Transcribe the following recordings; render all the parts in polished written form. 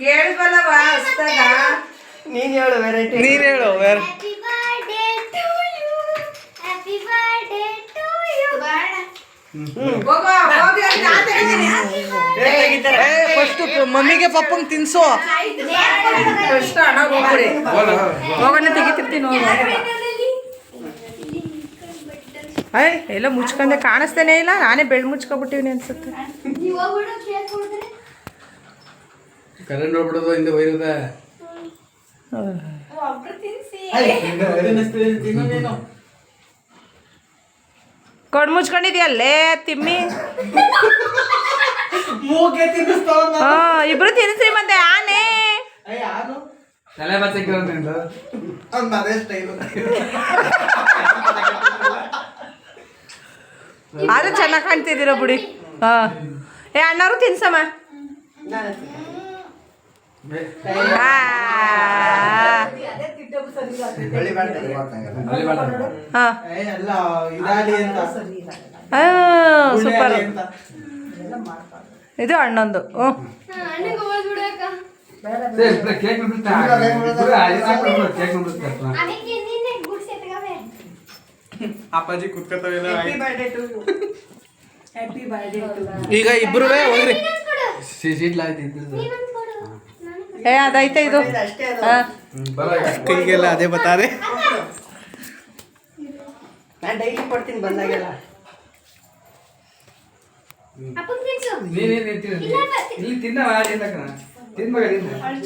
ಕೇಳಿದ್ವಲ್ಲವ ಹೊಸ್ದಾಗ ನೀನ್ ಹೇಳು variety. Happy birthday to you, happy birthday to you. ಹೋಗೋ ಹೋಗಿ ಫಸ್ಟ್ ಮಮ್ಮಿಗೆ ಪಪ್ಪಂಗೆ ತಿನ್ಸು. ಫಸ್ಟ್ ಹಣ ಹೋಗ್ಬಿಡಿ ಹೋಗೋಣ ತೆಗಿತಿರ್ತೀನಿ ಹೋಗಿ. ಅಯ್ಯ ಎಲ್ಲ ಮುಚ್ಕೊಂಡೆ ಕಾಣಿಸ್ತಾನೆ ಇಲ್ಲ, ನಾನೇ ಬೆಳ್ ಮುಚ್ಕೊಬಿಟ್ಟಿವ್ನಿ ಅನ್ಸುತ್ತೆ. ನೀವು ಹೋಗ್ಬಿಡು ಕೇಕ್ ಕೊಡ್ತಾರೆ. ಕರೆಂಟ್ ಹೋಗ್ಬಿಡೋದು ಹಿಂದೆ ಒಯ್ಯದ. ಒಬ್ರು ತಿನ್ಸಿ. ಕಣ್ಣು ಮುಚ್ಕೊಂಡಿದ್ಯಲ್ಲೇ ತಿಮ್ಮಿ. ಮೂಗೆ ತಿನ್ನಿಸ್ತಾವ. ಇಬ್ರು ತಿನ್ಸ್ರಿ ಮತ್ತೆ ಆನೆ. ತಲೆ ಬಚ್ಚಕ್ಕೆ ಅದೇ ಸ್ಟೈಲು. ಆದ್ರೂ ಚೆನ್ನಾಗಿ ಕಾಣ್ತಿದ್ದೀರ ಬಿಡಿ. ಏ ಅಣ್ಣವರು ತಿನ್ಸಮ್ಮ. ಸೂಪರ್. ಇದು ಅಣ್ಣಂದು. ಅಣ್ಣಗೆ ಹೋಗ್ಬಿಡು ಅಕ್ಕ. ಕೇಕ್ ಅದಕ್ಕೆ ನೀನೆ ಗುಡ್ಸಿ ಎತ್ಕವೆ. ಅಪ್ಪಾಜಿ ಕುತ್ಕೋತಾವೆಲ್ಲ. ಈಗ ಇಬ್ರು ಹೋಗ್ರಿ. ಏ ಅದೈತೆ ಇದು. ಕೈಗೆಲ್ಲ ಅದೇ ಬತ್ತಾರೆ. ನಾನು ಡೈಲಿ ಕೊಡ್ತೀನಿ ಬಂದಾಗೆಲ್ಲ. ಅಪ್ಪನ್ ತಿನ್ಸು. ಇಲ್ಲಿ ತಿನ್ನವ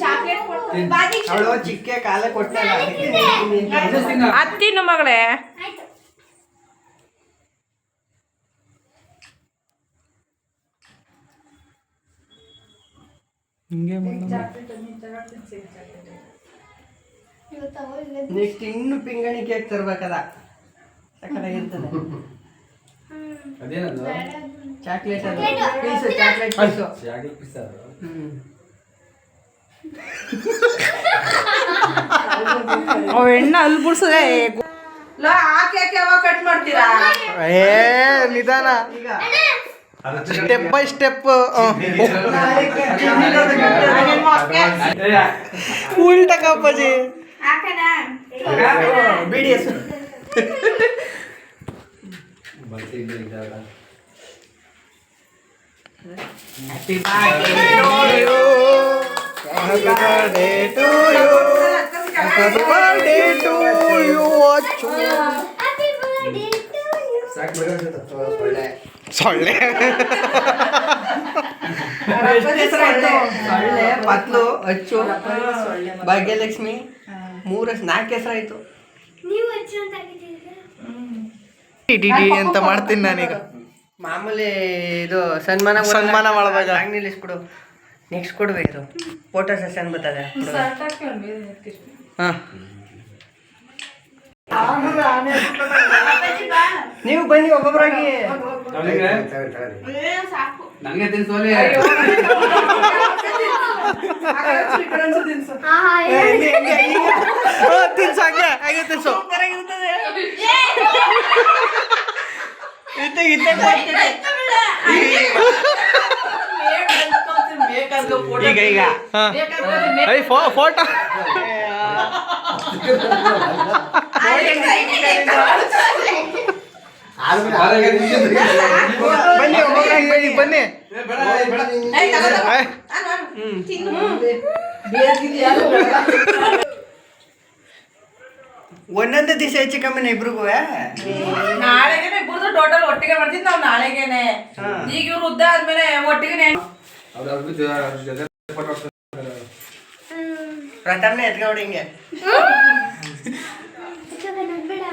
ಚಾಕ್ಲೇಟ್ ಕೊಡ್ತೀನಿ. ಬಾದಿ ಅವಳು ಚಿಕ್ಕ ಕಾಲ ಕೊಟ್ಟಲ್ಲ. ಅತ್ತಿನ್ನು ಮಗಳೇ. ಆಯ್ತು. ಹಿಂಗೆ ಇವತ್ತು ಅವಳು ನೆಕ್ಸ್ಟ್ ಇನ್ನು ಪಿಂಗಣಿ ಕೇಕ್ ತರ್ಬೇಕದ. ಸಕ್ಕತ್ತಾಗಿರ್ತದೆ. ಅದೇನದು ಚಾಕ್ಲೇಟ್ ಅದು ಪೀಸು, ಚಾಕ್ಲೇಟ್ ಪೀಸು. ಚಾಕ್ಲೇಟ್ ಪಿಸ್ತಾ ಅವ್ ಎಣ್ಣ ಅಲ್ಲಿ ಬಿಡ್ಸದೆ. ಹಾಕಿ ಯಾವಾಗ ಕಟ್ ಮಾಡ್ತೀರಾ? ಏ ನಿಧಾನ. ಈಗ ಸ್ಟೆಪ್ ಬೈ ಸ್ಟೆಪ್. ಉಲ್ಟಾ ಅಪ್ಪಾಜಿ. ಬಿಡಿ ಹೆಸರು. Happy birthday to you. Happy birthday to you. Happy birthday to you. ಸೊಳ್ಳೆ. ಸೊಳ್ಳೆ, ಪತ್ಲು, ಅಚ್ಚು, ಭಾಗ್ಯಲಕ್ಷ್ಮಿ, 4 ಹೆಸರಾಯ್ತು. ನೀವು ಹೆಚ್ಚು ಅಂತ ಆಗಿದ್ದೀರಾ. ಡಿ ಅಂತ ಮಾಡ್ತೀನಿ ನಾನೀಗ. ಮಾಮೂಲಿ ಇದು ಸನ್ಮಾನ ಮಾಡುವಾಗ ನಿಲ್ಲಿಸ್ಬಿಡು. ನೆಕ್ಸ್ಟ್ ಕೊಡ್ಬೇಕು ಫೋಟೋ ಸೆಷನ್ ಬರ್ತದೆ. ಹಾಂ ನೀವು ಬನ್ನಿ ಒಬ್ಬೊಬ್ಬರಾಗಿ. ನನಗೆ ತಿನ್ಸೋಲಿ. ಆಹಾ ತಿನ್ಸು, ಹಂಗೆ ಹಾಗೆ ತಿನ್ಸು. ಈಗ ಈಗ ಫೋಟೋ ಬನ್ನಿ ಒಬ್ಬೊಬ್ಬರಾಗಿ ಬನ್ನಿ. ಒಂದೊಂದು ದಿವಸ ಹೆಚ್ಚು ಕಮ್ಮಿನ ಇಬ್ರಿಗೂ. ನಾಳೆಗೇನೆ ಇಬ್ಬರದು ಟೋಟಲ್ ಒಟ್ಟಿಗೆ ಮಾಡ್ತಿದ್ ನಾವು ನಾಳೆಗೇನೆ. ಈಗ ಇವ್ರು ಉದ್ದ ಆದ್ಮೇಲೆ ಒಟ್ಟಿಗೆ ಪ್ರಥಮನೇ ಎತ್ಕೊಂಡು ಹಿಂಗೆ ಬೇಡ.